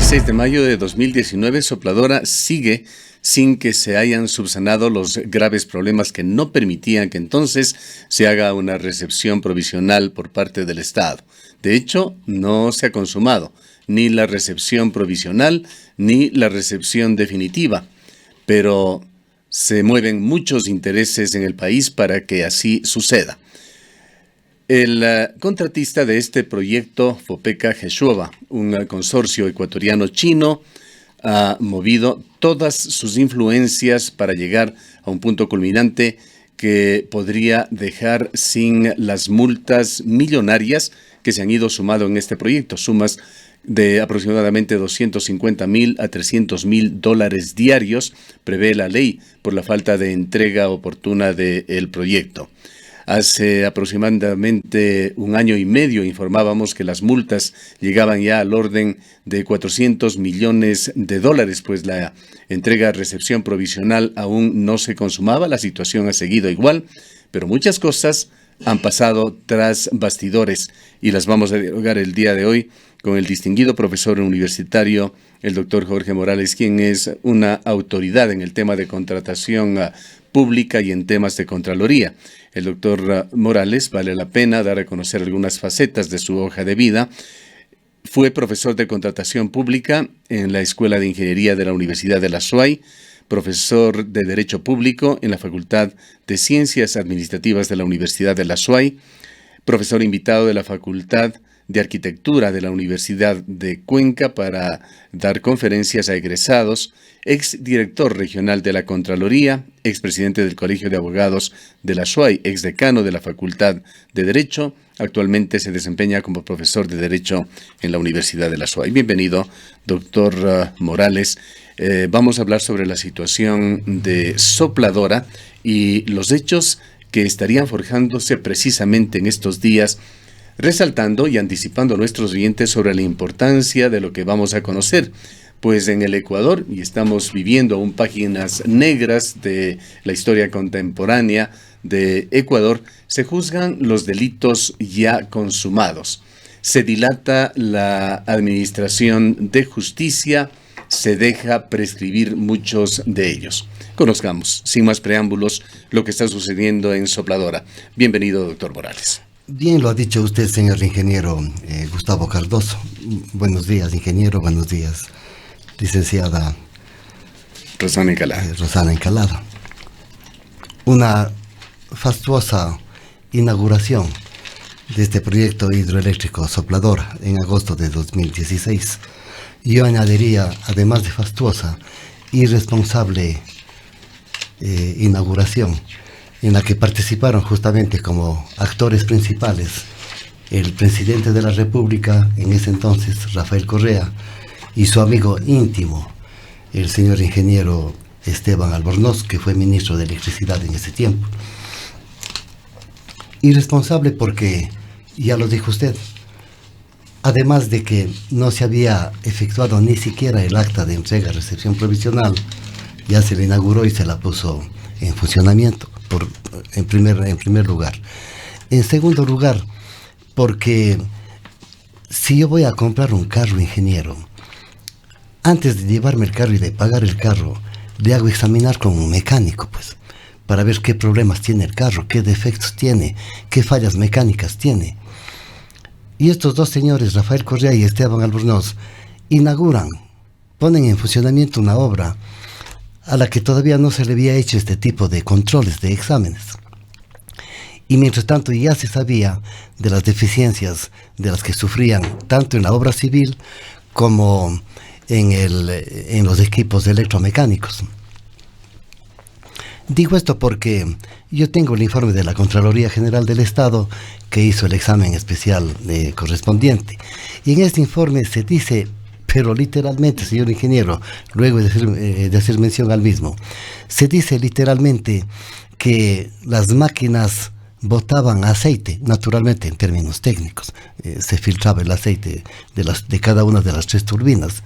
16 de mayo de 2019, Sopladora sigue sin que se hayan subsanado los graves problemas que no permitían que entonces se haga una recepción provisional por parte del Estado. De hecho, no se ha consumado ni la recepción provisional ni la recepción definitiva, pero se mueven muchos intereses en el país para que así suceda. El contratista de este proyecto, Fopeca Geshuova, un consorcio ecuatoriano-chino, ha movido todas sus influencias para llegar a un punto culminante que podría dejar sin las multas millonarias que se han ido sumando en este proyecto, sumas de aproximadamente $250,000 a $300,000 diarios, prevé la ley por la falta de entrega oportuna del proyecto. Hace aproximadamente un año y medio informábamos que las multas llegaban ya al orden de $400 millones, pues la entrega-recepción provisional aún no se consumaba, la situación ha seguido igual, pero muchas cosas han pasado tras bastidores y las vamos a dialogar el día de hoy con el distinguido profesor universitario, el doctor Jorge Morales, quien es una autoridad en el tema de contratación pública y en temas de Contraloría. El doctor Morales, vale la pena dar a conocer algunas facetas de su hoja de vida. Fue profesor de contratación pública en la Escuela de Ingeniería de la Universidad de la SUAY, profesor de Derecho Público en la Facultad de Ciencias Administrativas de la Universidad de la SUAY, profesor invitado de la Facultad de Arquitectura de la Universidad de Cuenca para dar conferencias a egresados, exdirector regional de la Contraloría, expresidente del Colegio de Abogados de la SUAY, exdecano de la Facultad de Derecho. Actualmente se desempeña como profesor de Derecho en la Universidad de la SUAY. Bienvenido, doctor Morales. Vamos a hablar sobre la situación de Sopladora y los hechos que estarían forjándose precisamente en estos días, resaltando y anticipando a nuestros oyentes sobre la importancia de lo que vamos a conocer. Pues en el Ecuador, y estamos viviendo aún páginas negras de la historia contemporánea de Ecuador, se juzgan los delitos ya consumados. Se dilata la administración de justicia, se deja prescribir muchos de ellos. Conozcamos, sin más preámbulos, lo que está sucediendo en Sopladora. Bienvenido, doctor Morales. Bien lo ha dicho usted, señor ingeniero Gustavo Cardoso. Buenos días, ingeniero. Buenos días, licenciada Rosana Encalada. Una fastuosa inauguración de este proyecto hidroeléctrico Sopladora en agosto de 2016. Yo añadiría, además de fastuosa, irresponsable inauguración, en la que participaron justamente como actores principales el presidente de la República, en ese entonces Rafael Correa, y su amigo íntimo, el señor ingeniero Esteban Albornoz, que fue ministro de Electricidad en ese tiempo. Irresponsable porque, ya lo dijo usted, además de que no se había efectuado ni siquiera el acta de entrega-recepción provisional, ya se la inauguró y se la puso en funcionamiento. En primer lugar. En segundo lugar, porque si yo voy a comprar un carro, ingeniero, antes de llevarme el carro y de pagar el carro, le hago examinar con un mecánico, pues, para ver qué problemas tiene el carro, qué defectos tiene, qué fallas mecánicas tiene. Y estos dos señores, Rafael Correa y Esteban Albornoz, inauguran, ponen en funcionamiento una obra a la que todavía no se le había hecho este tipo de controles, de exámenes. Y mientras tanto ya se sabía de las deficiencias de las que sufrían tanto en la obra civil como en los equipos electromecánicos. Digo esto porque yo tengo el informe de la Contraloría General del Estado que hizo el examen especial correspondiente. Y en este informe se dice, pero literalmente, señor ingeniero, luego de hacer mención al mismo, se dice literalmente que las máquinas botaban aceite, naturalmente en términos técnicos, se filtraba el aceite de cada una de las tres turbinas.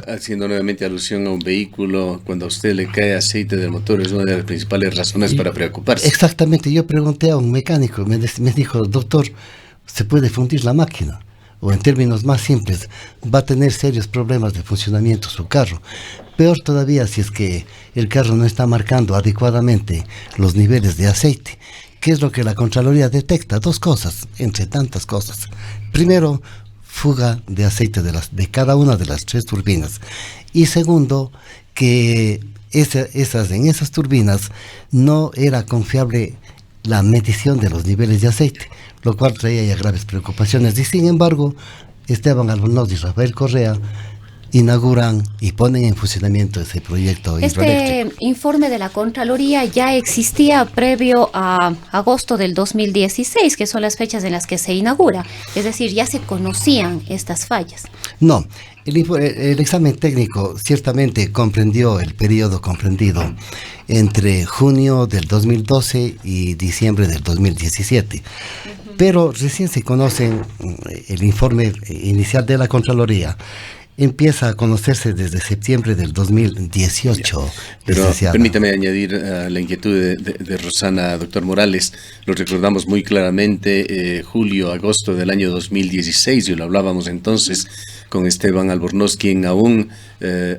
Haciendo nuevamente alusión a un vehículo, cuando a usted le cae aceite del motor, es una de las principales razones para preocuparse. Exactamente, yo pregunté a un mecánico, me dijo, doctor, ¿se puede fundir la máquina? o en términos más simples, va a tener serios problemas de funcionamiento su carro. Peor todavía si es que el carro no está marcando adecuadamente los niveles de aceite. ¿Qué es lo que la Contraloría detecta? Dos cosas, entre tantas cosas. Primero, fuga de aceite de cada una de las 3 turbinas. Y segundo, que en esas turbinas no era confiable la medición de los niveles de aceite, lo cual traía ya graves preocupaciones. Y sin embargo, Esteban Albornoz y Rafael Correa inauguran y ponen en funcionamiento ese proyecto hidroeléctrico. Este informe de la Contraloría ya existía previo a agosto del 2016, que son las fechas en las que se inaugura. Es decir, ya se conocían estas fallas. No, el examen técnico ciertamente comprendió el periodo comprendido entre junio del 2012 y diciembre del 2017. Pero recién se conocen el informe inicial de la Contraloría. Empieza a conocerse desde septiembre del 2018. Pero permítame añadir la inquietud de Rosana, doctor Morales. Lo recordamos muy claramente, julio, agosto del año 2016, y lo hablábamos entonces con Esteban Albornoz, quien aún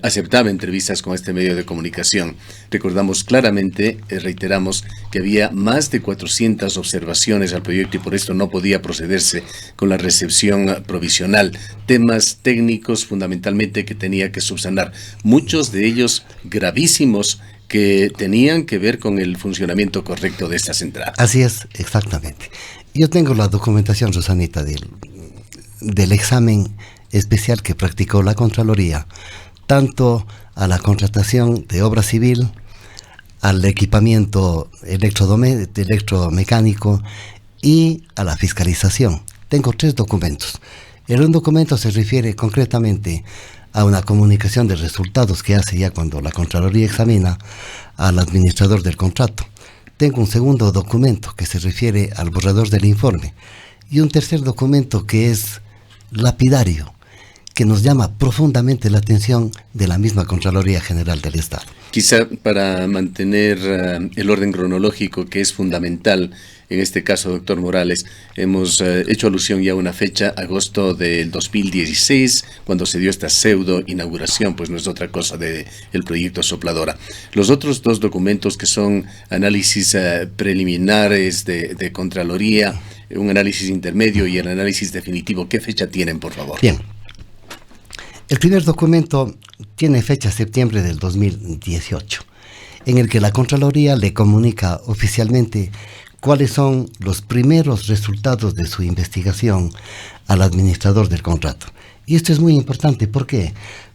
aceptaba entrevistas con este medio de comunicación. Recordamos claramente, reiteramos, que había más de 400 observaciones al proyecto y por esto no podía procederse con la recepción provisional. Temas técnicos fundamentalmente que tenía que subsanar, muchos de ellos gravísimos, que tenían que ver con el funcionamiento correcto de esta central. Así es, exactamente. Yo tengo la documentación, Rosanita, del examen especial que practicó la Contraloría, tanto a la contratación de obra civil, al equipamiento electromecánico y a la fiscalización. Tengo 3 documentos. Un documento se refiere concretamente a una comunicación de resultados que hace ya cuando la Contraloría examina al administrador del contrato. Tengo un segundo documento que se refiere al borrador del informe y un tercer documento que es lapidario, que nos llama profundamente la atención de la misma Contraloría General del Estado. Quizá para mantener el orden cronológico, que es fundamental en este caso, doctor Morales, hemos hecho alusión ya a una fecha, agosto del 2016, cuando se dio esta pseudo inauguración, pues no es otra cosa del proyecto Sopladora. Los otros 2 documentos que son análisis preliminares de Contraloría, un análisis intermedio y el análisis definitivo, ¿qué fecha tienen, por favor? Bien. El primer documento tiene fecha septiembre del 2018, en el que la Contraloría le comunica oficialmente cuáles son los primeros resultados de su investigación al administrador del contrato. Y esto es muy importante, ¿por qué?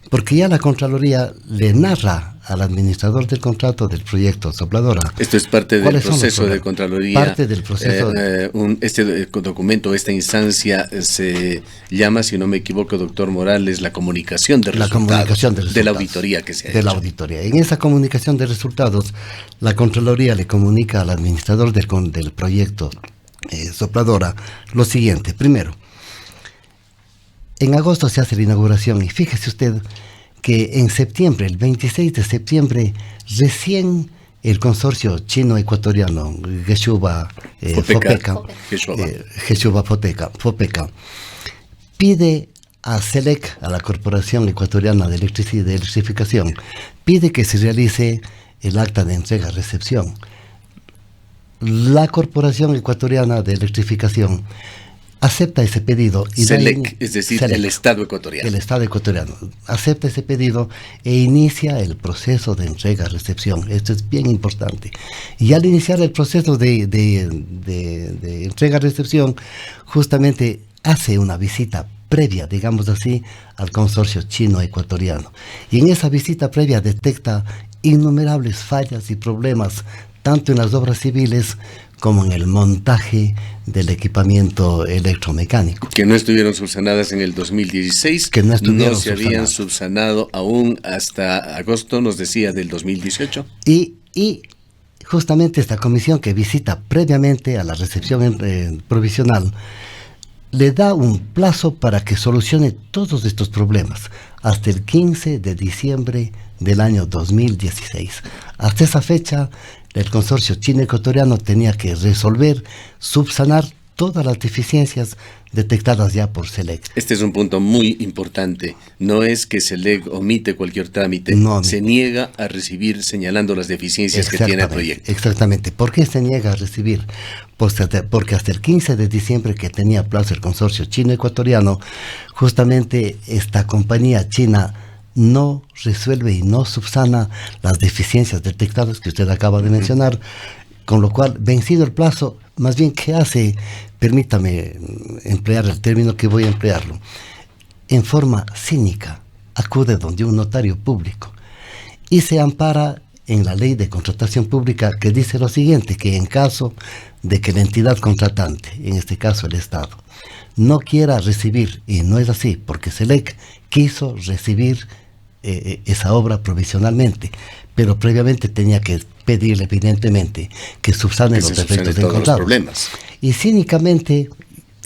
Porque ya la Contraloría le narra al administrador del contrato del proyecto Sopladora. Esto es parte del proceso de Contraloría. Parte del proceso. Este documento, esta instancia se llama, si no me equivoco, doctor Morales, la comunicación de resultados. La comunicación de resultados. De la auditoría que se ha hecho. De la auditoría. En esa comunicación de resultados, la Contraloría le comunica al administrador del proyecto Sopladora lo siguiente. Primero, en agosto se hace la inauguración y fíjese usted que en septiembre, el 26 de septiembre, recién el consorcio chino-ecuatoriano Geshuba Fopeca pide a SELEC, a la Corporación Ecuatoriana de Electrificación, pide que se realice el acta de entrega-recepción. La Corporación Ecuatoriana de Electrificación acepta ese pedido. Y SELEC, es decir, SELEC, el Estado ecuatoriano. El Estado ecuatoriano acepta ese pedido e inicia el proceso de entrega-recepción. Esto es bien importante. Y al iniciar el proceso de entrega-recepción, justamente hace una visita previa, digamos así, al consorcio chino-ecuatoriano. Y en esa visita previa detecta innumerables fallas y problemas, tanto en las obras civiles como en el montaje del equipamiento electromecánico. Que no estuvieron subsanadas en el 2016, que no se habían subsanado aún hasta agosto, nos decía, del 2018. Y justamente esta comisión que visita previamente a la recepción provisional le da un plazo para que solucione todos estos problemas hasta el 15 de diciembre del año 2016. Hasta esa fecha, el consorcio chino-ecuatoriano tenía que resolver, subsanar todas las deficiencias detectadas ya por SELEC. Este es un punto muy importante. No es que SELEC omite cualquier trámite, No, se niega a recibir señalando las deficiencias que tiene el proyecto. Exactamente. ¿Por qué se niega a recibir? Porque hasta el 15 de diciembre, que tenía plazo el consorcio chino-ecuatoriano, justamente esta compañía china no resuelve y no subsana las deficiencias detectadas que usted acaba de mencionar, con lo cual, vencido el plazo, más bien, ¿qué hace? Permítame emplear el término que voy a emplearlo. En forma cínica, acude donde un notario público y se ampara en la ley de contratación pública, que dice lo siguiente, que en caso de que la entidad contratante, en este caso el Estado, no quiera recibir, y no es así, porque SELEC quiso recibir esa obra provisionalmente, pero previamente tenía que pedirle evidentemente que subsane los defectos encontrados. Y cínicamente,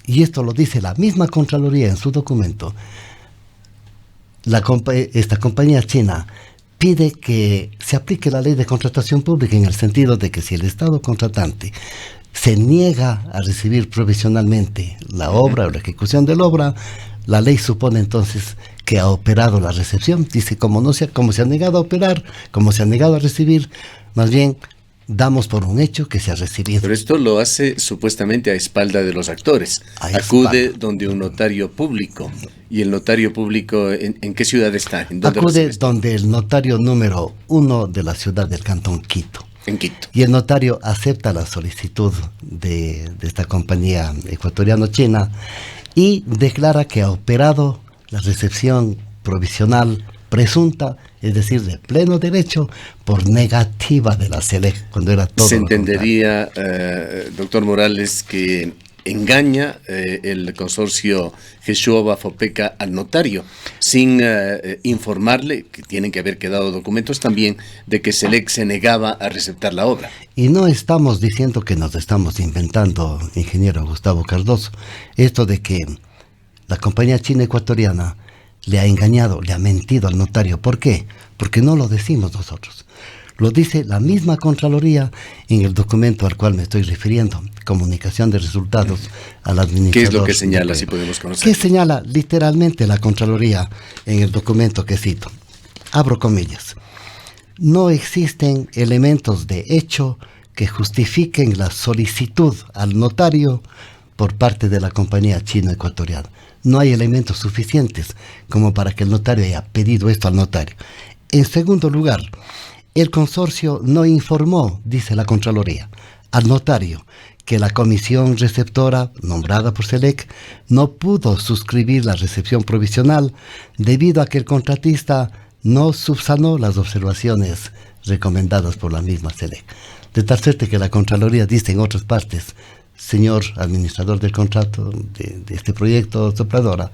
y esto lo dice la misma Contraloría en su documento, esta compañía china pide que se aplique la ley de contratación pública, en el sentido de que si el Estado contratante se niega a recibir provisionalmente la obra o la ejecución de la obra, la ley supone entonces que ha operado la recepción. Dice, como se ha negado a operar, como se ha negado a recibir, más bien damos por un hecho que se ha recibido. Pero esto lo hace supuestamente a espalda de los actores. Acude donde un notario público. ¿Y el notario público en qué ciudad está? Acude donde el notario número 1 de la ciudad del Cantón Quito. En Quito. Y el notario acepta la solicitud de esta compañía ecuatoriano-china y declara que ha operado la recepción provisional presunta, es decir, de pleno derecho, por negativa de la SELEC, cuando era todo. Se entendería, doctor Morales, que engaña el consorcio Geshuoba-Fopeca al notario, sin informarle, que tienen que haber quedado documentos también, de que SELEC se negaba a receptar la obra. Y no estamos diciendo que nos estamos inventando, ingeniero Gustavo Cardoso, esto de que la compañía china ecuatoriana le ha engañado, le ha mentido al notario. ¿Por qué? Porque no lo decimos nosotros. Lo dice la misma Contraloría en el documento al cual me estoy refiriendo, comunicación de resultados al administrador. ¿Qué es lo que señala, si podemos conocer? ¿Qué señala literalmente la Contraloría en el documento que cito? Abro comillas. No existen elementos de hecho que justifiquen la solicitud al notario por parte de la compañía chino-ecuatoriana. No hay elementos suficientes como para que el notario haya pedido esto al notario. En segundo lugar, el consorcio no informó, dice la Contraloría, al notario que la comisión receptora, nombrada por SELEC, no pudo suscribir la recepción provisional debido a que el contratista no subsanó las observaciones recomendadas por la misma SELEC. De tal suerte que la Contraloría dice en otras partes: señor administrador del contrato de este proyecto sopladora,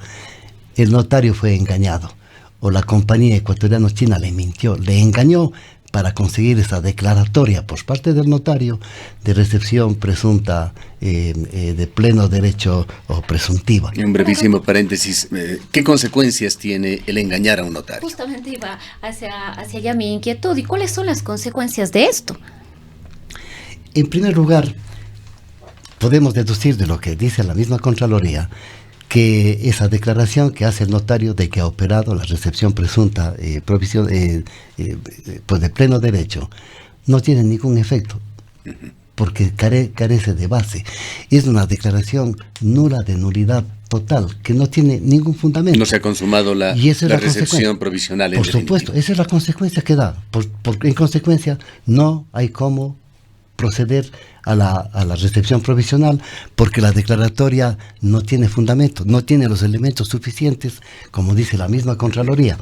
el notario fue engañado, o la compañía ecuatoriano-china le mintió, le engañó para conseguir esa declaratoria por parte del notario de recepción presunta de pleno derecho o presuntiva. Un brevísimo paréntesis, ¿qué consecuencias tiene el engañar a un notario? Justamente iba hacia allá mi inquietud. ¿Y cuáles son las consecuencias de esto? En primer lugar, podemos deducir de lo que dice la misma Contraloría que esa declaración que hace el notario de que ha operado la recepción presunta pues de pleno derecho no tiene ningún efecto, porque carece de base. Es una declaración nula, de nulidad total, que no tiene ningún fundamento. No se ha consumado la recepción provisional. Por supuesto, esa es la consecuencia que da. En consecuencia, no hay cómo proceder a la recepción provisional, porque la declaratoria no tiene fundamento, no tiene los elementos suficientes, como dice la misma Contraloría.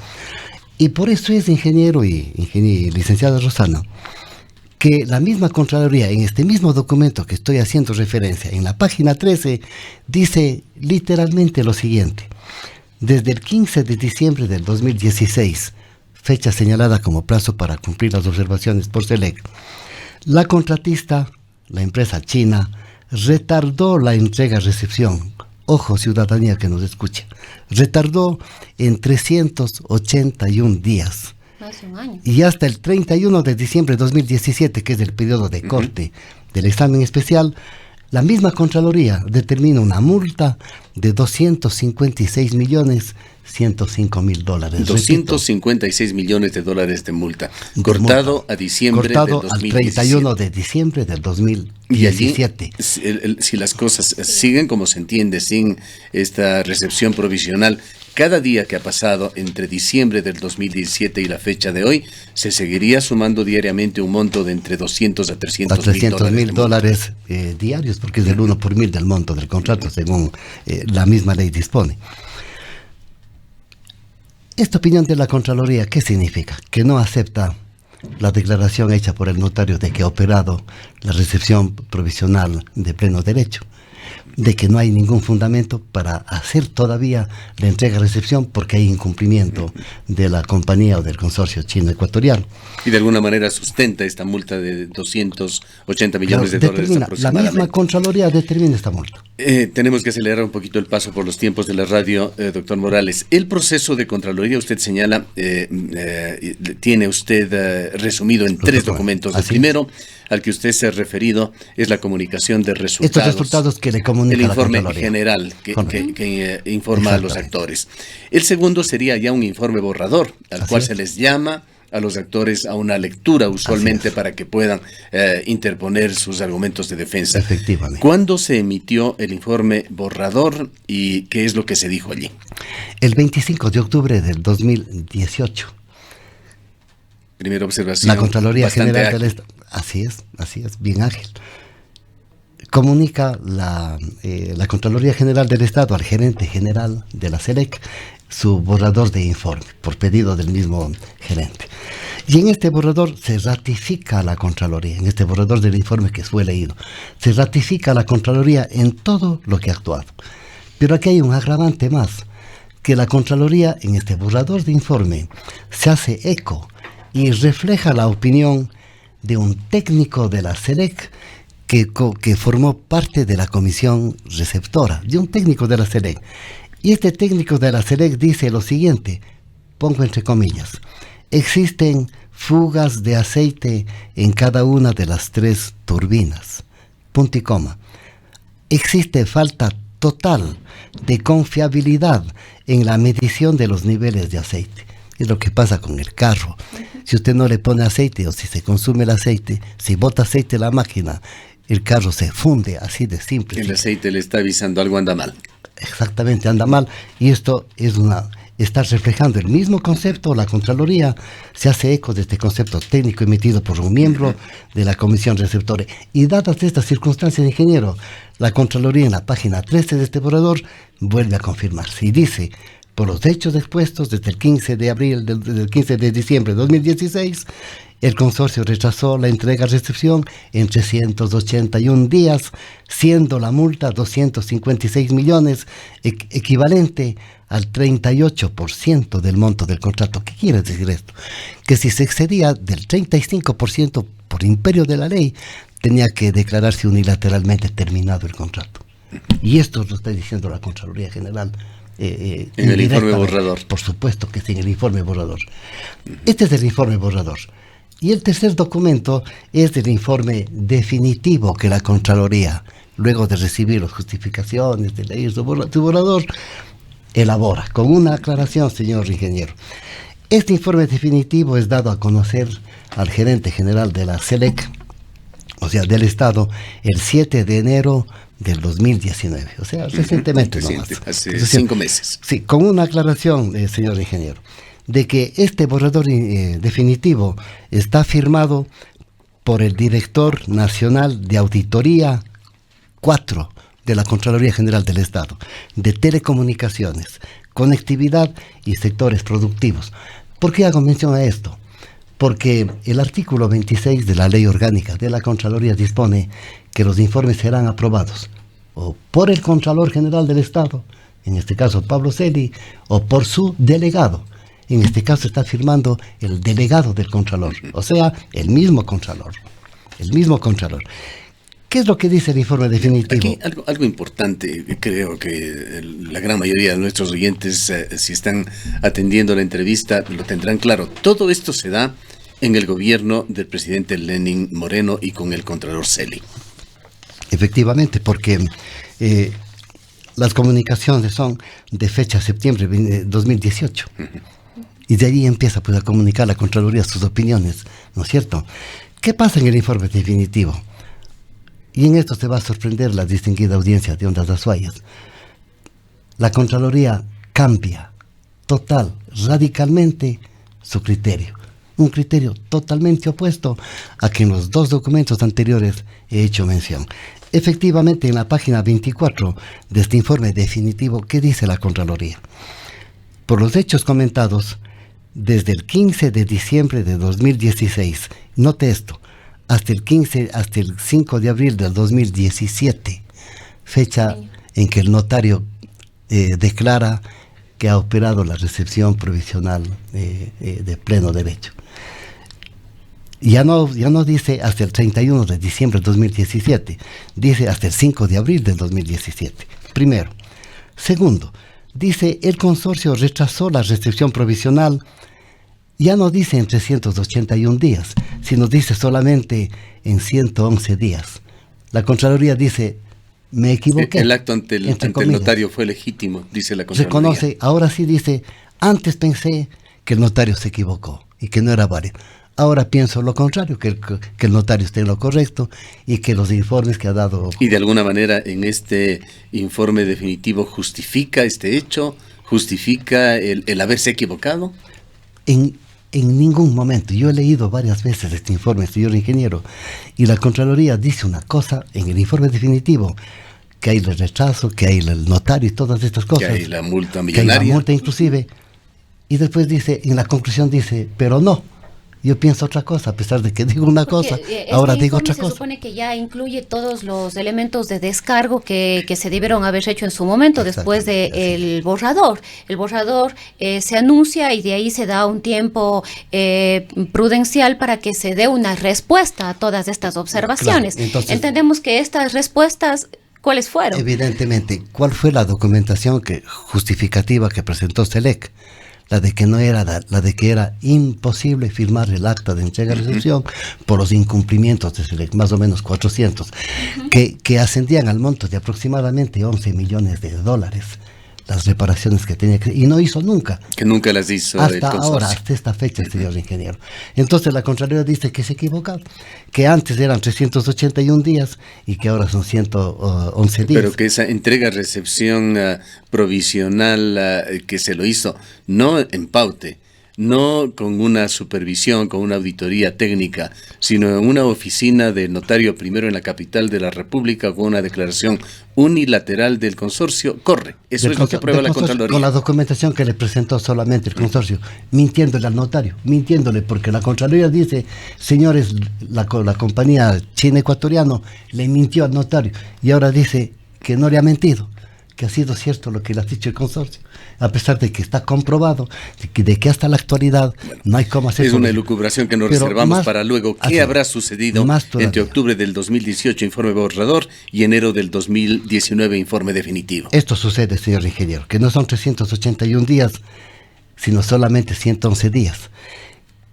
Y por eso es, ingeniero y licenciada Rosana, que la misma Contraloría, en este mismo documento que estoy haciendo referencia, en la página 13, dice literalmente lo siguiente: desde el 15 de diciembre del 2016, fecha señalada como plazo para cumplir las observaciones por SELEC, la contratista, la empresa china, retardó la entrega-recepción. Ojo, ciudadanía que nos escucha. Retardó en 381 días. Hace un año. Y hasta el 31 de diciembre de 2017, que es el periodo de corte del examen especial, La misma Contraloría determina una multa de $256.105.000. 256 millones de dólares de multa, cortado a diciembre del 2017. Al 31 de diciembre del 2017. Y allí, si las cosas siguen como se entiende, sin esta recepción provisional, cada día que ha pasado entre diciembre del 2017 y la fecha de hoy, se seguiría sumando diariamente un monto de entre 200 a 300 mil dólares diarios, porque es del 1 por 1000 del monto del contrato, según la misma ley dispone. Esta opinión de la Contraloría, ¿qué significa? Que no acepta la declaración hecha por el notario de que ha operado la recepción provisional de pleno derecho, de que no hay ningún fundamento para hacer todavía la entrega-recepción porque hay incumplimiento de la compañía o del consorcio chino-ecuatoriano. Y de alguna manera sustenta esta multa de 280 millones de dólares aproximadamente. La misma Contraloría determina esta multa. Tenemos que acelerar un poquito el paso por los tiempos de la radio, doctor Morales. El proceso de Contraloría, usted señala, tiene usted resumido en 3 documentos. El primero, al que usted se ha referido, es la comunicación de resultados. Estos resultados que le comunica el informe la general que informa a los actores. El segundo sería ya un informe borrador, al cual se les llama a los actores a una lectura usualmente para que puedan interponer sus argumentos de defensa. Efectivamente. ¿Cuándo se emitió el informe borrador y qué es lo que se dijo allí? El 25 de octubre del 2018. Primera observación. La Contraloría General del Estado. Así es, bien ágil. Comunica la Contraloría General del Estado al gerente general de la SELEC su borrador de informe, por pedido del mismo gerente. Y en este borrador se ratifica a la Contraloría, en este borrador del informe que fue leído, se ratifica a la Contraloría en todo lo que ha actuado. Pero aquí hay un agravante más, que la Contraloría en este borrador de informe se hace eco y refleja la opinión de un técnico de la SELEC que formó parte de la comisión receptora, de un técnico de la SELEC. Y este técnico de la SELEC dice lo siguiente, pongo entre comillas: existen fugas de aceite en cada una de las 3 turbinas, punto y coma. Existe falta total de confiabilidad en la medición de los niveles de aceite. Es lo que pasa con el carro. Si usted no le pone aceite, o si se consume el aceite, si bota aceite la máquina, el carro se funde, así de simple. El aceite le está avisando, algo anda mal. Exactamente, anda mal. Y esto está reflejando el mismo concepto. La Contraloría se hace eco de este concepto técnico emitido por un miembro de la comisión receptora. Y dadas estas circunstancias, ingeniero, la Contraloría en la página 13 de este borrador vuelve a confirmarse y dice: por los hechos expuestos desde el 15 de diciembre de 2016, el consorcio rechazó la entrega-recepción en 381 días, siendo la multa 256 millones, equivalente al 38% del monto del contrato. ¿Qué quiere decir esto? Que si se excedía del 35% por imperio de la ley, tenía que declararse unilateralmente terminado el contrato. Y esto lo está diciendo la Contraloría General. En el informe borrador. Por supuesto que sí, en el informe borrador. Este es el informe borrador. Y el tercer documento es el informe definitivo que la Contraloría, luego de recibir las justificaciones, de leer su borrador, elabora, con una aclaración, señor ingeniero. Este informe definitivo es dado a conocer al gerente general de la SELEC, o sea, del Estado, el 7 de enero del 2019, o sea, recientemente nomás. Hace 5 meses. Sí, con una aclaración, señor ingeniero, de que este borrador definitivo está firmado por el director nacional de Auditoría 4 de la Contraloría General del Estado, de Telecomunicaciones, Conectividad y Sectores Productivos. ¿Por qué hago mención a esto? Porque el artículo 26 de la Ley Orgánica de la Contraloría dispone que los informes serán aprobados o por el Contralor General del Estado, en este caso Pablo Celi, o por su delegado. En este caso está firmando el delegado del Contralor, o sea, el mismo Contralor. ¿Qué es lo que dice el informe definitivo? Aquí algo importante, creo que la gran mayoría de nuestros oyentes, si están atendiendo la entrevista, lo tendrán claro. Todo esto se da en el gobierno del presidente Lenín Moreno y con el Contralor Celi. efectivamente, porque las comunicaciones son de fecha septiembre de 2018. Y de ahí empieza pues a comunicar la Contraloría sus opiniones, ¿no es cierto? ¿Qué pasa en el informe definitivo? Y en esto se va a sorprender la distinguida audiencia de Ondas Azuayas. La Contraloría cambia radicalmente su criterio. Un criterio totalmente opuesto a que en los dos documentos anteriores he hecho mención. Efectivamente, en la página 24 de este informe definitivo, ¿qué dice la Contraloría? Por los hechos comentados, desde el 15 de diciembre de 2016, note esto, hasta el 5 de abril del 2017, fecha en que el notario declara que ha operado la recepción provisional de pleno derecho. Ya no dice hasta el 31 de diciembre de 2017, dice hasta el 5 de abril del 2017. Primero. Segundo, dice el consorcio rechazó la recepción provisional, ya no dice en 381 días, sino dice solamente en 111 días. La Contraloría dice, me equivoqué. El acto ante el notario fue legítimo, dice la Contraloría. Reconoce, ahora sí dice, antes pensé que el notario se equivocó y que no era válido. Ahora pienso lo contrario, que el notario esté en lo correcto y que los informes que ha dado... Y de alguna manera en este informe definitivo justifica este hecho, justifica el haberse equivocado. En ningún momento. Yo he leído varias veces este informe, señor ingeniero, y la Contraloría dice una cosa en el informe definitivo, que hay el rechazo, que hay el notario y todas estas cosas. Que hay la multa millonaria. Que hay la multa inclusive. Y después dice, en la conclusión dice, pero no. Yo pienso otra cosa, a pesar de que digo una cosa, ahora digo otra cosa. Se supone que ya incluye todos los elementos de descargo que se debieron haber hecho en su momento después del borrador. El borrador se anuncia y de ahí se da un tiempo prudencial para que se dé una respuesta a todas estas observaciones. Claro, entonces, entendemos que estas respuestas, ¿cuáles fueron? Evidentemente, ¿cuál fue la documentación justificativa que presentó SELEC? La de que era imposible firmar el acta de entrega-recepción por los incumplimientos de SELEC, más o menos 400, que ascendían al monto de aproximadamente 11 millones de dólares, las reparaciones que tenía que... Y no hizo nunca. Que nunca las hizo hasta el consorcio. Ahora, hasta esta fecha, señor ingeniero. Entonces la Contraloría dice que se equivocó, que antes eran 381 días y que ahora son 111 días. Pero que esa entrega-recepción provisional que se lo hizo, no en paute, no con una supervisión, con una auditoría técnica, sino en una oficina de notario primero en la capital de la República con una declaración unilateral del consorcio, corre. Eso es lo que aprueba la Contraloría. Con la documentación que le presentó solamente el consorcio, mintiéndole al notario, porque la Contraloría dice, señores, la compañía china-ecuatoriano le mintió al notario y ahora dice que no le ha mentido, que ha sido cierto lo que le ha dicho el consorcio, a pesar de que está comprobado, de que hasta la actualidad no hay cómo hacer. Es una elucubración que nos reservamos para luego. ¿Qué habrá sucedido entre octubre del 2018, informe borrador, y enero del 2019, informe definitivo? Esto sucede, señor ingeniero, que no son 381 días, sino solamente 111 días.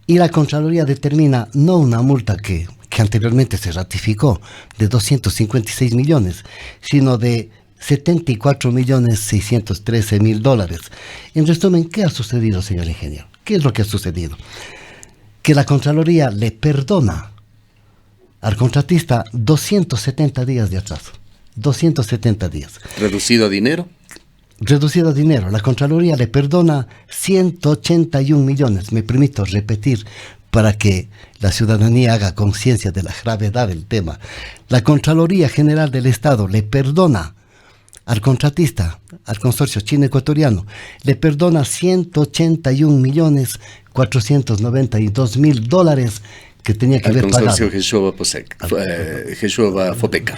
Y la Contraloría determina no una multa que anteriormente se ratificó de 256 millones, sino de 74.613.000 dólares. En resumen, ¿qué ha sucedido, señor ingeniero? ¿Qué es lo que ha sucedido? Que la Contraloría le perdona al contratista 270 días de atraso. 270 días. ¿Reducido a dinero? Reducido a dinero. La Contraloría le perdona 181 millones. Me permito repetir para que la ciudadanía haga conciencia de la gravedad del tema. La Contraloría General del Estado le perdona al contratista, al consorcio chino-ecuatoriano, le perdona 181.492.000 dólares que tenía que haber pagado. Al consorcio Geshoba Fopeca.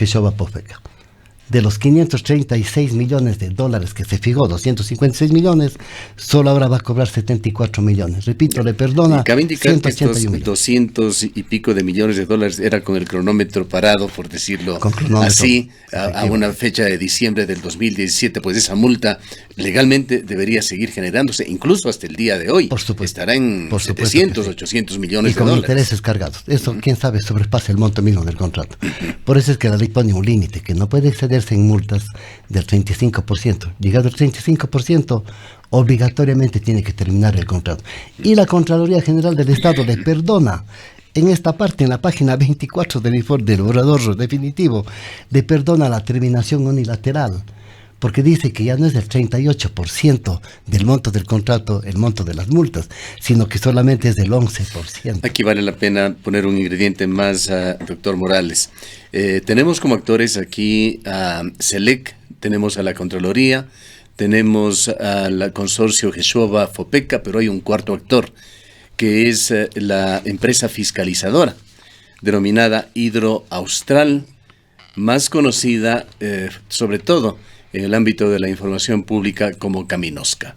de los 536 millones de dólares que se fijó, 256 millones, solo ahora va a cobrar 74 millones. Repito, le perdona. Y cabe indicar que 181 estos millones. 200 y pico de millones de dólares era con el cronómetro parado, por decirlo así, a una fecha de diciembre del 2017. Pues esa multa legalmente debería seguir generándose, incluso hasta el día de hoy. Por supuesto. Estará en Por supuesto 700, que sí. 800 millones Y de con dólares. intereses cargados. Eso, quién sabe, sobrepasa el monto mínimo del contrato. Por eso es que la ley pone un límite, que no puede excederse en multas del 35%. Llegado al 35%, obligatoriamente tiene que terminar el contrato. Y la Contraloría General del Estado le perdona, en esta parte, en la página 24 del informe del borrador definitivo, le perdona la terminación unilateral, porque dice que ya no es del 38% del monto del contrato, el monto de las multas, sino que solamente es del 11%. Aquí vale la pena poner un ingrediente más, doctor Morales. Tenemos como actores aquí a SELEC, tenemos a la Contraloría, tenemos al consorcio Geshoba Fopeca, pero hay un cuarto actor, que es la empresa fiscalizadora, denominada Hidro Austral, más conocida sobre todo en el ámbito de la información pública como Caminosca.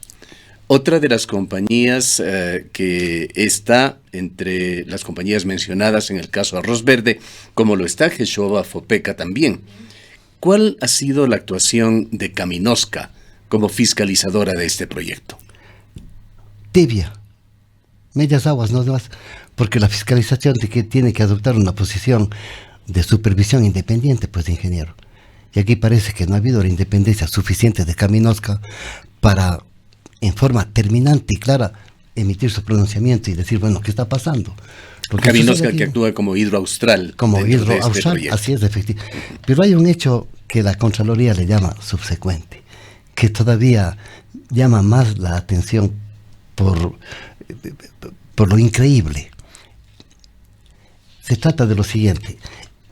Otra de las compañías que está entre las compañías mencionadas en el caso Arroz Verde, como lo está Geshoba Fopeca también. ¿Cuál ha sido la actuación de Caminosca como fiscalizadora de este proyecto? Tibia, medias aguas, no más, porque la fiscalización tiene que adoptar una posición de supervisión independiente, pues, de ingeniero. Y aquí parece que no ha habido la independencia suficiente de Caminosca para, en forma terminante y clara, emitir su pronunciamiento y decir, bueno, ¿qué está pasando? Caminosca, que actúa como Hidro Austral. Como Hidro este Austral, proyecto. así es, efectivo. Pero hay un hecho que la Contraloría le llama subsecuente, que todavía llama más la atención por lo increíble. Se trata de lo siguiente.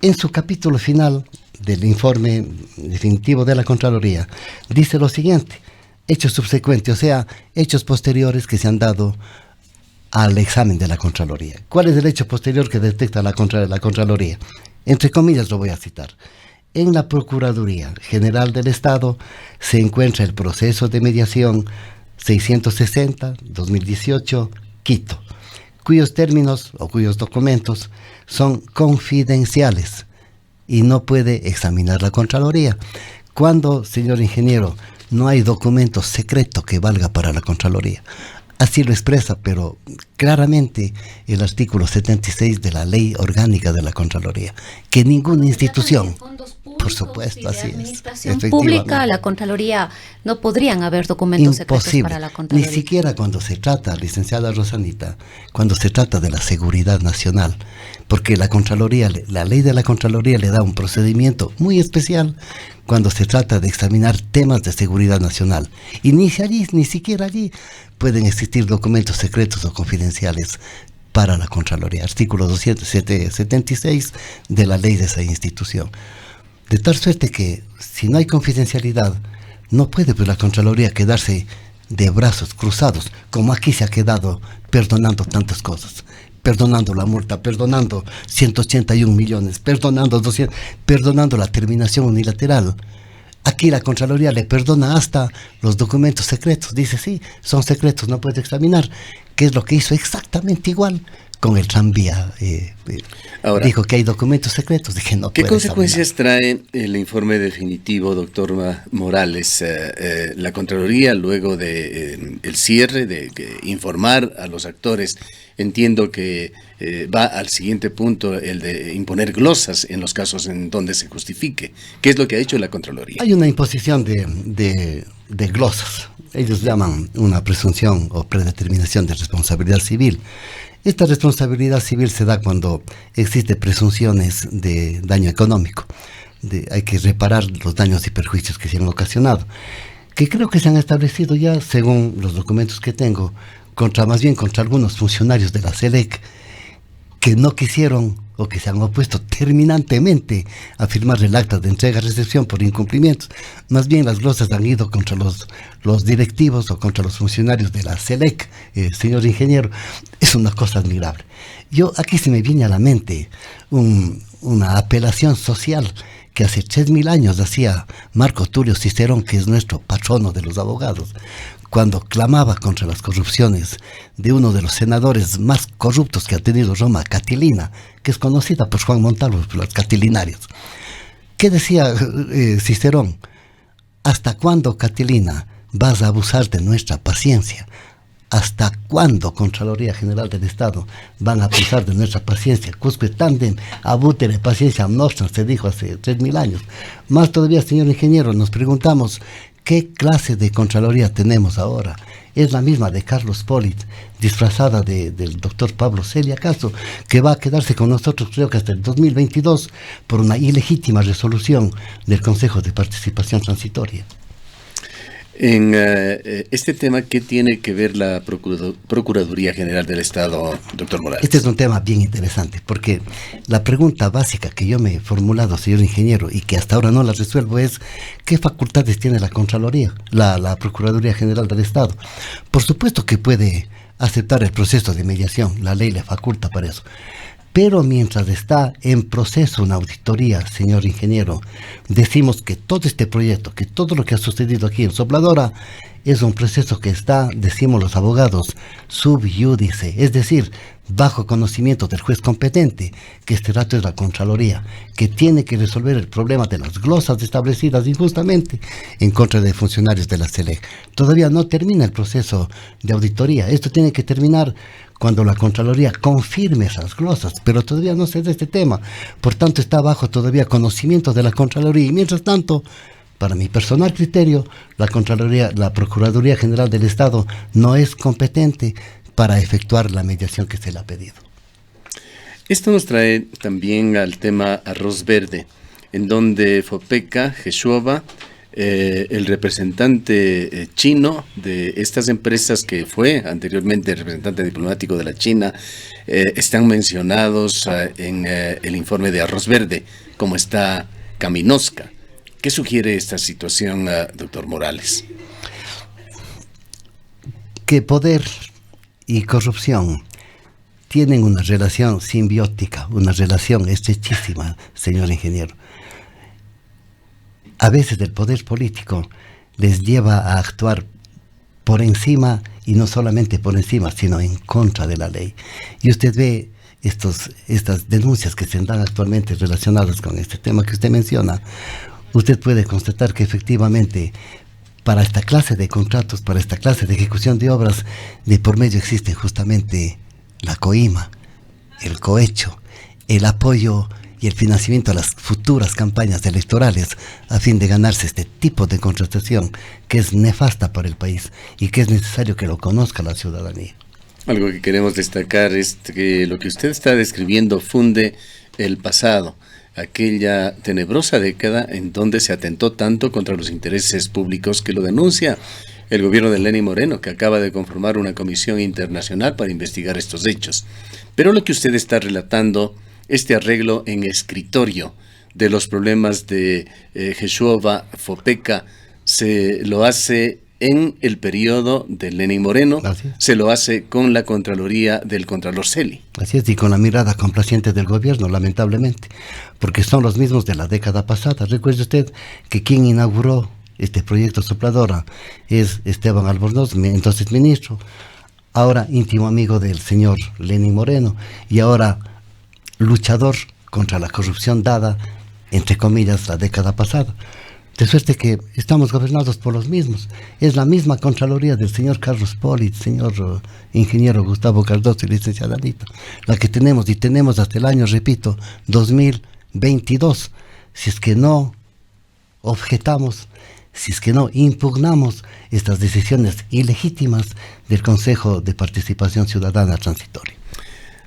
En su capítulo final del informe definitivo de la Contraloría, dice lo siguiente: hechos subsecuentes, o sea, hechos posteriores que se han dado al examen de la Contraloría. ¿Cuál es el hecho posterior que detecta la Contraloría? Entre comillas lo voy a citar. En la Procuraduría General del Estado se encuentra el proceso de mediación 660-2018, Quito, cuyos términos o cuyos documentos son confidenciales y no puede examinar la Contraloría. Cuando, señor ingeniero, no hay documento secreto que valga para la Contraloría. Así lo expresa, pero claramente, el artículo 76 de la Ley Orgánica de la Contraloría, que ninguna institución, por supuesto, así es, administración pública, la Contraloría, no podrían haber documentos secretos para la Contraloría. Ni siquiera cuando se trata, licenciada Rosanita, cuando se trata de la seguridad nacional, porque la Contraloría, la ley de la Contraloría le da un procedimiento muy especial cuando se trata de examinar temas de seguridad nacional. Y ni siquiera allí pueden existir documentos secretos o confidenciales para la Contraloría. Artículo 276 de la ley de esa institución. De tal suerte que, si no hay confidencialidad, no puede pues la Contraloría quedarse de brazos cruzados, como aquí se ha quedado, perdonando tantas cosas. Perdonando la multa, perdonando 181 millones, perdonando 200, perdonando la terminación unilateral. Aquí la Contraloría le perdona hasta los documentos secretos. Dice, sí, son secretos, no puede examinar. ¿Qué es lo que hizo exactamente igual con el tranvía? Ahora, dijo que hay documentos secretos. Dije, no puede. ¿Qué consecuencias trae el informe definitivo, doctor Morales? La Contraloría, luego de el cierre, de informar a los actores, entiendo que va al siguiente punto, el de imponer glosas en los casos en donde se justifique. ¿Qué es lo que ha hecho la Contraloría? Hay una imposición de glosas. Ellos llaman una presunción o predeterminación de responsabilidad civil. Esta responsabilidad civil se da cuando existe presunciones de daño económico. Hay que reparar los daños y perjuicios que se han ocasionado, que creo que se han establecido ya, según los documentos que tengo, más bien contra algunos funcionarios de la SELEC que no quisieron o que se han opuesto terminantemente a firmar el acta de entrega-recepción por incumplimientos. Más bien las glosas han ido contra los directivos o contra los funcionarios de la SELEC, señor ingeniero. Es una cosa admirable. Aquí se me viene a la mente una apelación social que hace 3000 años hacía Marco Tulio Cicerón, que es nuestro patrono de los abogados, cuando clamaba contra las corrupciones de uno de los senadores más corruptos que ha tenido Roma, Catilina, que es conocida por Juan Montalvo, por los catilinarios. ¿Qué decía Cicerón? ¿Hasta cuándo, Catilina, vas a abusar de nuestra paciencia? ¿Hasta cuándo, Contraloría General del Estado, van a abusar de nuestra paciencia? Cusque tandem abutere paciencia nostra, se dijo hace 3000 años. Más todavía, señor ingeniero, nos preguntamos, ¿qué clase de Contraloría tenemos ahora? ¿Es la misma de Carlos Polit, disfrazada del doctor Pablo Celia, acaso, que va a quedarse con nosotros creo que hasta el 2022 por una ilegítima resolución del Consejo de Participación Transitoria? En este tema, ¿qué tiene que ver la Procuraduría General del Estado, doctor Morales? Este es un tema bien interesante, porque la pregunta básica que yo me he formulado, señor ingeniero, y que hasta ahora no la resuelvo es, ¿qué facultades tiene la Contraloría, la Procuraduría General del Estado? Por supuesto que puede aceptar el proceso de mediación, la ley le faculta para eso. Pero mientras está en proceso una auditoría, señor ingeniero, decimos que todo este proyecto, que todo lo que ha sucedido aquí en Sopladora, es un proceso que está, decimos los abogados, sub iudice, es decir, bajo conocimiento del juez competente, que este rato es la Contraloría, que tiene que resolver el problema de las glosas establecidas injustamente en contra de funcionarios de la SELEC. Todavía no termina el proceso de auditoría, esto tiene que terminar cuando la Contraloría confirme esas glosas, pero todavía no se da este tema, por tanto está bajo todavía conocimiento de la Contraloría, y mientras tanto, para mi personal criterio, la Procuraduría General del Estado no es competente para efectuar la mediación que se le ha pedido. Esto nos trae también al tema Arroz Verde, en donde Fopeca, Jeshuova, el representante chino de estas empresas, que fue anteriormente representante diplomático de la China, están mencionados en el informe de Arroz Verde, como está Caminosca. ¿Qué sugiere esta situación, doctor Morales? Que poder y corrupción tienen una relación simbiótica, una relación estrechísima, señor ingeniero. A veces el poder político les lleva a actuar por encima, y no solamente por encima, sino en contra de la ley. Y usted ve estas denuncias que se dan actualmente relacionadas con este tema que usted menciona. Usted puede constatar que efectivamente para esta clase de contratos, para esta clase de ejecución de obras, de por medio existen justamente la coima, el cohecho, el apoyo y el financiamiento a las futuras campañas electorales a fin de ganarse este tipo de contratación que es nefasta para el país y que es necesario que lo conozca la ciudadanía. Algo que queremos destacar es que lo que usted está describiendo funde el pasado, aquella tenebrosa década en donde se atentó tanto contra los intereses públicos, que lo denuncia el gobierno de Lenín Moreno, que acaba de conformar una comisión internacional para investigar estos hechos. Pero lo que usted está relatando, este arreglo en escritorio de los problemas de Jeshuova, Fopeca, se lo hace en el periodo de Lenín Moreno, se lo hace con la Contraloría del Contralor Celi. Así es, y con la mirada complaciente del gobierno, lamentablemente, porque son los mismos de la década pasada. Recuerde usted que quien inauguró este proyecto Sopladora es Esteban Albornoz, entonces ministro, ahora íntimo amigo del señor Lenín Moreno, y ahora luchador contra la corrupción dada, entre comillas, la década pasada. De suerte que estamos gobernados por los mismos. Es la misma Contraloría del señor Carlos Polit, señor ingeniero Gustavo Cardoso y licenciada Anita, la que tenemos, y tenemos hasta el año, repito, 2022. Si es que no objetamos, si es que no impugnamos estas decisiones ilegítimas del Consejo de Participación Ciudadana Transitoria.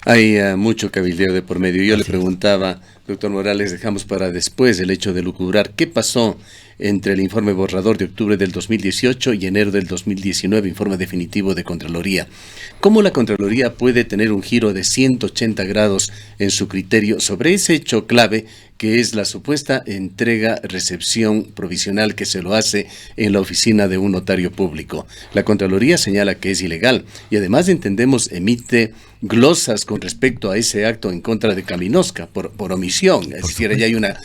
Hay mucho cabildeo de por medio. Yo le preguntaba, doctor Morales, dejamos para después el hecho de lucubrar qué pasó entre el informe borrador de octubre del 2018 y enero del 2019, informe definitivo de Contraloría. ¿Cómo la Contraloría puede tener un giro de 180 grados en su criterio sobre ese hecho clave que es la supuesta entrega-recepción provisional que se lo hace en la oficina de un notario público. La Contraloría señala que es ilegal y además entendemos emite glosas con respecto a ese acto en contra de Caminosca por omisión. Es decir, ya hay una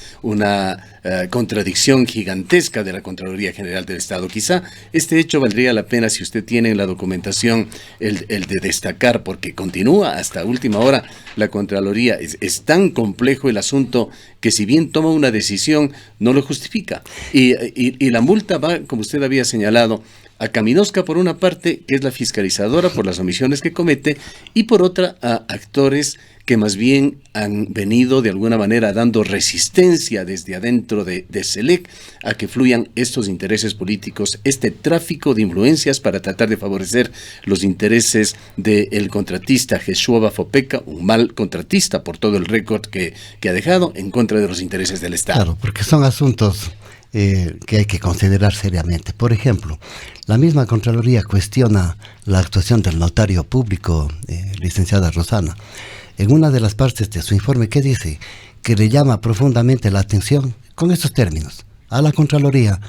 contradicción gigantesca de la Contraloría General del Estado. Quizá este hecho valdría la pena, si usted tiene en la documentación, el de destacar, porque continúa hasta última hora la Contraloría. Es tan complejo el asunto que, si bien toma una decisión, no lo justifica. Y la multa va, como usted había señalado, a Caminosca por una parte, que es la fiscalizadora por las omisiones que comete, y por otra a actores que más bien han venido de alguna manera dando resistencia desde adentro de SELEC a que fluyan estos intereses políticos, este tráfico de influencias para tratar de favorecer los intereses del contratista Jesúa Fopeca, un mal contratista por todo el récord que ha dejado en contra de los intereses del Estado. Claro, porque son asuntos que hay que considerar seriamente. Por ejemplo, la misma Contraloría cuestiona la actuación del notario público, licenciada Rosana. En una de las partes de su informe, ¿qué dice? Que le llama profundamente la atención, con estos términos, a la Contraloría,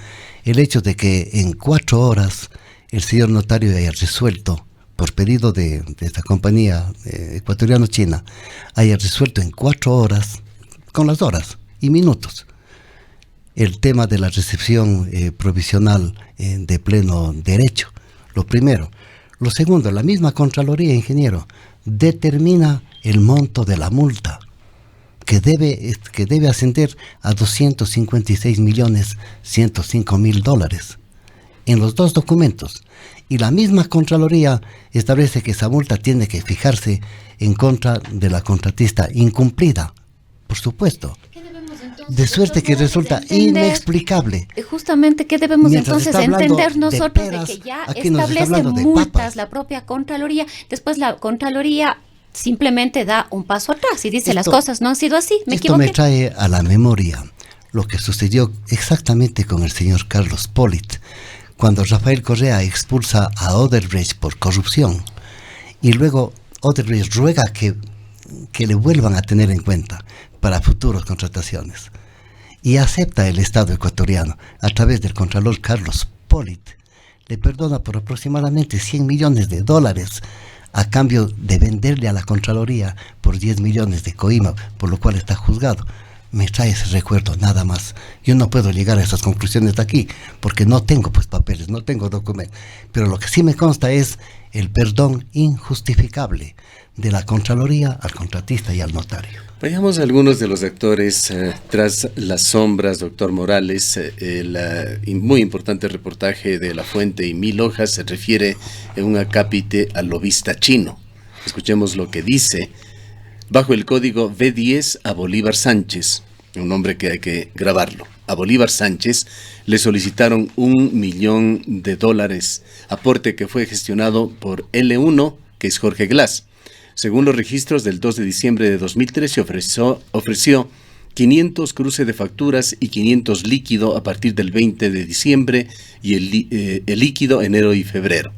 el hecho de que en 4 horas el señor notario haya resuelto, por pedido de esta compañía ecuatoriano-china, haya resuelto en 4 horas, con las horas y minutos, el tema de la recepción provisional de pleno derecho. Lo primero. Lo segundo, la misma Contraloría, ingeniero, determina el monto de la multa, que debe ascender a $256.105.000 en los 2 documentos. Y la misma Contraloría establece que esa multa tiene que fijarse en contra de la contratista incumplida, por supuesto. De suerte que resulta inexplicable. Justamente, ¿qué debemos Mientras entonces entender nosotros peras, de que ya establece multas la propia Contraloría? Después la Contraloría simplemente da un paso atrás y dice las cosas no han sido así. Esto me trae a la memoria lo que sucedió exactamente con el señor Carlos Polit, cuando Rafael Correa expulsa a Odebrecht por corrupción, y luego Odebrecht ruega que le vuelvan a tener en cuenta para futuras contrataciones, y acepta el Estado ecuatoriano, a través del Contralor Carlos Polit, le perdona por aproximadamente $100 millones a cambio de venderle a la Contraloría por 10 millones de coima, por lo cual está juzgado. Me trae ese recuerdo, nada más. Yo no puedo llegar a esas conclusiones de aquí, porque no tengo papeles, no tengo documentos, pero lo que sí me consta es el perdón injustificable de la Contraloría al contratista y al notario. Vayamos a algunos de los actores tras las sombras, doctor Morales. El muy importante reportaje de La Fuente y 1000 hojas se refiere en un acápite al lobista chino. Escuchemos lo que dice. Bajo el código B10 a Bolívar Sánchez, un nombre que hay que grabarlo. A Bolívar Sánchez le solicitaron $1 millón, aporte que fue gestionado por L1, que es Jorge Glass. Según los registros del 2 de diciembre de 2013, ofreció 500 cruce de facturas y 500 líquido a partir del 20 de diciembre y el líquido enero y febrero.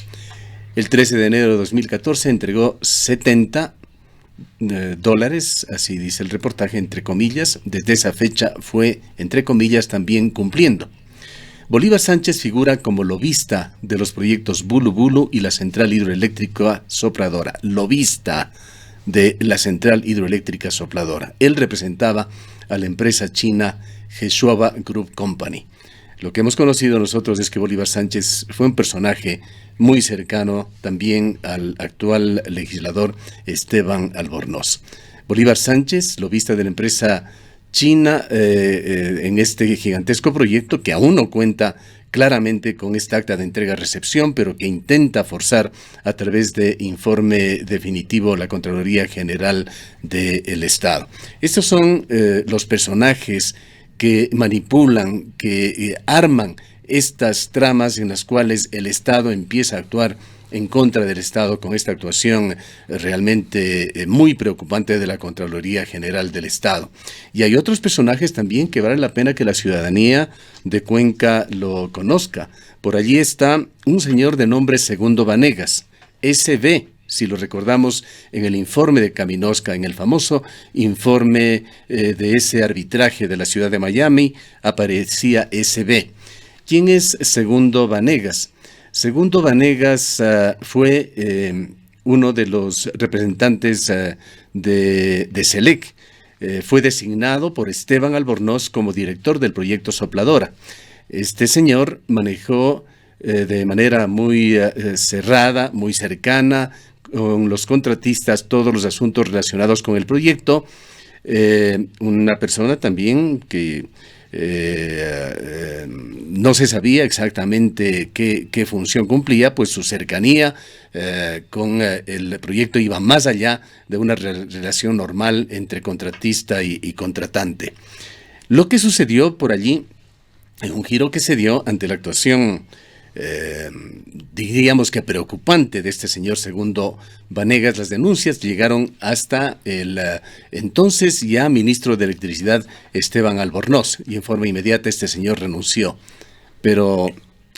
El 13 de enero de 2014 entregó $70, así dice el reportaje, entre comillas. Desde esa fecha fue, entre comillas, también cumpliendo. Bolívar Sánchez figura como lobista de los proyectos Bulu Bulu y la Central Hidroeléctrica Sopladora. Lobista de la Central Hidroeléctrica Sopladora. Él representaba a la empresa china Jesúa Group Company. Lo que hemos conocido nosotros es que Bolívar Sánchez fue un personaje muy cercano también al actual legislador Esteban Albornoz. Bolívar Sánchez, lobista de la empresa china en este gigantesco proyecto que aún no cuenta claramente con esta acta de entrega-recepción, pero que intenta forzar a través de informe definitivo la Contraloría General del Estado. Estos son los personajes que manipulan, que arman estas tramas en las cuales el Estado empieza a actuar en contra del Estado con esta actuación realmente muy preocupante de la Contraloría General del Estado. Y hay otros personajes también que vale la pena que la ciudadanía de Cuenca lo conozca. Por allí está un señor de nombre Segundo Vanegas, SB, Si lo recordamos, en el informe de Kaminowska, en el famoso informe de ese arbitraje de la ciudad de Miami, aparecía SB. ¿Quién es Segundo Vanegas? Segundo Vanegas fue uno de los representantes de SELEC. Fue designado por Esteban Albornoz como director del proyecto Sopladora. Este señor manejó de manera muy cerrada, muy cercana, con los contratistas, todos los asuntos relacionados con el proyecto. Una persona también que no se sabía exactamente qué función cumplía, pues su cercanía con el proyecto iba más allá de una relación normal entre contratista y contratante. Lo que sucedió por allí, un giro que se dio ante la actuación diríamos que preocupante de este señor Segundo Vanegas. Las denuncias llegaron hasta el entonces ya ministro de Electricidad Esteban Albornoz, y en forma inmediata este señor renunció. Pero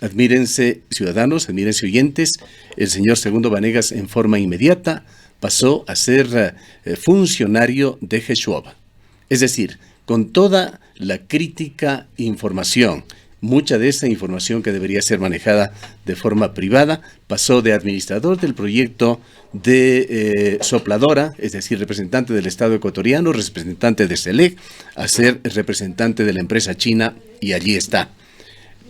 admírense ciudadanos, admírense oyentes, el señor Segundo Vanegas en forma inmediata pasó a ser funcionario de Geshuoba. Es decir, con toda la crítica información, mucha de esa información que debería ser manejada de forma privada, pasó de administrador del proyecto de Sopladora, es decir, representante del Estado ecuatoriano, representante de SELEC, a ser representante de la empresa china, y allí está.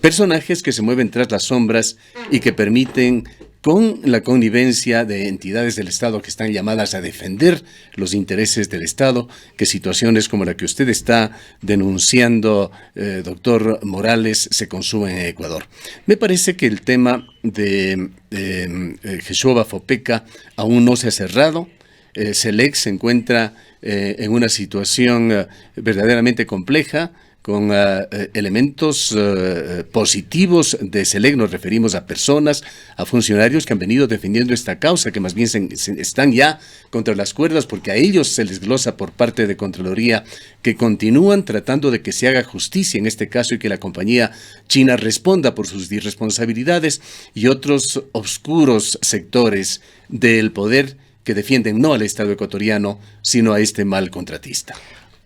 Personajes que se mueven tras las sombras y que permiten, con la connivencia de entidades del Estado que están llamadas a defender los intereses del Estado, que situaciones como la que usted está denunciando, doctor Morales, se consumen en Ecuador. Me parece que el tema de Geshuoba Fopeca aún no se ha cerrado. SELEC se encuentra en una situación verdaderamente compleja, con elementos positivos de SELEC. Nos referimos a personas, a funcionarios que han venido defendiendo esta causa, que más bien están ya contra las cuerdas, porque a ellos se les glosa por parte de Contraloría que continúan tratando de que se haga justicia en este caso y que la compañía china responda por sus irresponsabilidades, y otros oscuros sectores del poder que defienden no al Estado ecuatoriano, sino a este mal contratista.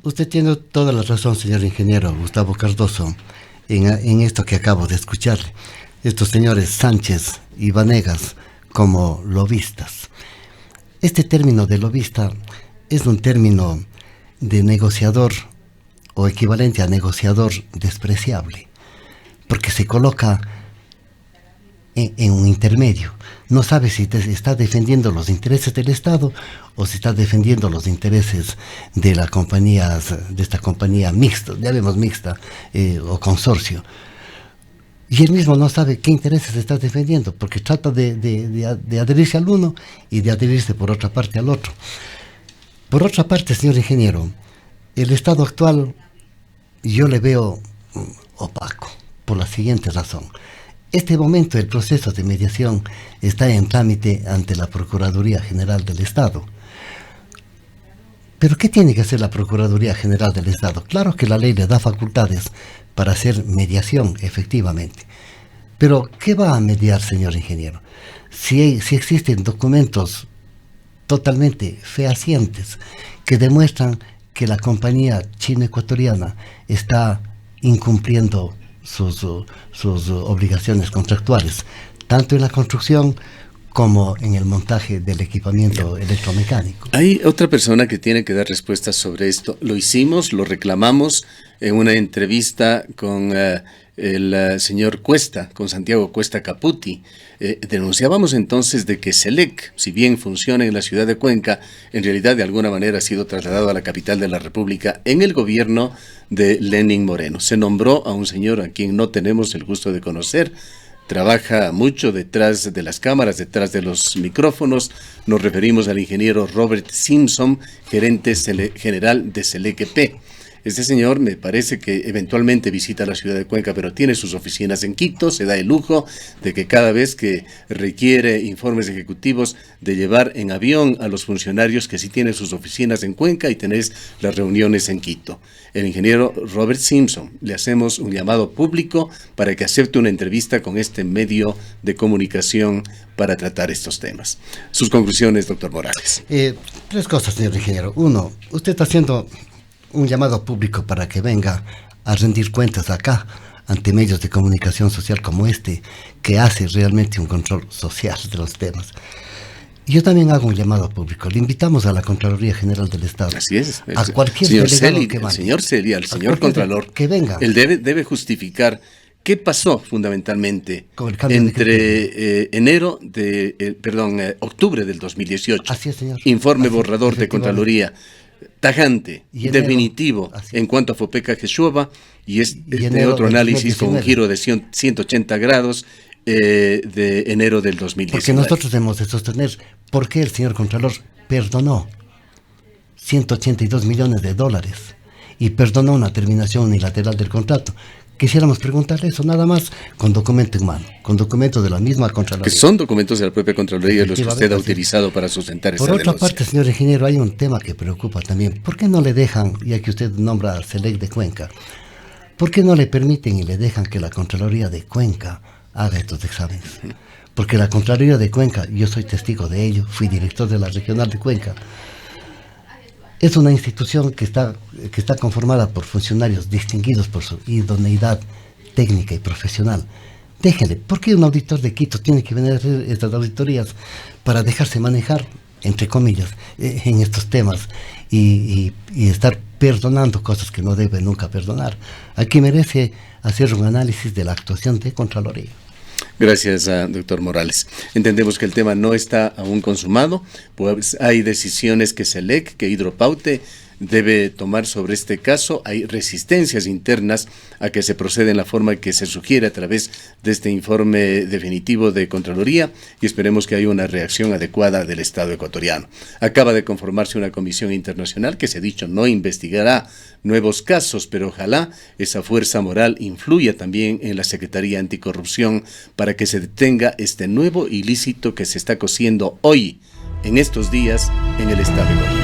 Usted tiene toda la razón, señor ingeniero Gustavo Cardoso, en esto que acabo de escucharle. Estos señores Sánchez y Vanegas como lobistas. Este término de lobista es un término de negociador o equivalente a negociador despreciable, porque se coloca en un intermedio. No sabe si está defendiendo los intereses del Estado o si está defendiendo los intereses de la compañía, de esta compañía mixta, ya vemos mixta, o consorcio. Y él mismo no sabe qué intereses está defendiendo, porque trata de adherirse al uno y de adherirse por otra parte al otro. Por otra parte, señor ingeniero, el estado actual yo le veo opaco, por la siguiente razón. Este momento el proceso de mediación está en trámite ante la Procuraduría General del Estado. ¿Pero qué tiene que hacer la Procuraduría General del Estado? Claro que la ley le da facultades para hacer mediación, efectivamente. Pero, ¿qué va a mediar, señor ingeniero? Si existen documentos totalmente fehacientes que demuestran que la compañía chino-ecuatoriana está incumpliendo sus obligaciones contractuales, tanto en la construcción como en el montaje del equipamiento electromecánico. Hay otra persona que tiene que dar respuestas sobre esto. Lo hicimos, lo reclamamos en una entrevista con el señor Cuesta, con Santiago Cuesta Caputi. Denunciábamos entonces de que SELEC, si bien funciona en la ciudad de Cuenca, en realidad de alguna manera ha sido trasladado a la capital de la República en el gobierno de Lenín Moreno. Se nombró a un señor a quien no tenemos el gusto de conocer. Trabaja mucho detrás de las cámaras, detrás de los micrófonos. Nos referimos al ingeniero Robert Simpson, gerente general de SELEC-EP. Este señor me parece que eventualmente visita la ciudad de Cuenca, pero tiene sus oficinas en Quito, se da el lujo de que cada vez que requiere informes ejecutivos de llevar en avión a los funcionarios que sí tienen sus oficinas en Cuenca y tenés las reuniones en Quito. El ingeniero Robert Simpson, le hacemos un llamado público para que acepte una entrevista con este medio de comunicación para tratar estos temas. Sus conclusiones, doctor Morales. 3 cosas, señor ingeniero. 1, usted está haciendo un llamado público para que venga a rendir cuentas acá ante medios de comunicación social como este, que hace realmente un control social de los temas. Yo también hago un llamado público. Le invitamos a la Contraloría General del Estado. Así es. A cualquier señor delegado Celi, que mande. el señor Celia, al señor Contralor, que venga. Él debe justificar qué pasó fundamentalmente Con el cambio entre octubre del 2018. Así es, señor. Informe Así, borrador de Contraloría, tajante, Y enero, definitivo así. en cuanto a Fopeca Jesúa, y este enero otro del análisis con un 2019. giro de 180 grados de enero del 2019. Porque nosotros debemos de sostener por qué el señor Contralor perdonó 182 millones de dólares y perdonó una terminación unilateral del contrato. Quisiéramos preguntarle eso nada más con documento en mano, con documento de la misma Contraloría. Que son documentos de la propia Contraloría los que usted ha Efectivamente, utilizado para sustentar esa Por otra denuncia. parte, señor ingeniero, hay un tema que preocupa también. ¿Por qué no le dejan, ya que usted nombra a Selec de Cuenca, por qué no le permiten y le dejan que la Contraloría de Cuenca haga estos exámenes? Porque la Contraloría de Cuenca, yo soy testigo de ello, fui director de la Regional de Cuenca, es una institución que está conformada por funcionarios distinguidos por su idoneidad técnica y profesional. Déjenle, ¿por qué un auditor de Quito tiene que venir a hacer estas auditorías para dejarse manejar, entre comillas, en estos temas y estar perdonando cosas que no debe nunca perdonar? Aquí merece hacer un análisis de la actuación de Contraloría. Gracias, doctor Morales. Entendemos que el tema no está aún consumado, pues hay decisiones que Selec, que Hidropaute debe tomar sobre este caso. Hay resistencias internas a que se proceda en la forma que se sugiere a través de este informe definitivo de Contraloría y esperemos que haya una reacción adecuada del Estado ecuatoriano. Acaba de conformarse una comisión internacional que, se ha dicho, no investigará nuevos casos, pero ojalá esa fuerza moral influya también en la Secretaría Anticorrupción para que se detenga este nuevo ilícito que se está cociendo hoy, en estos días, en el Estado ecuatoriano.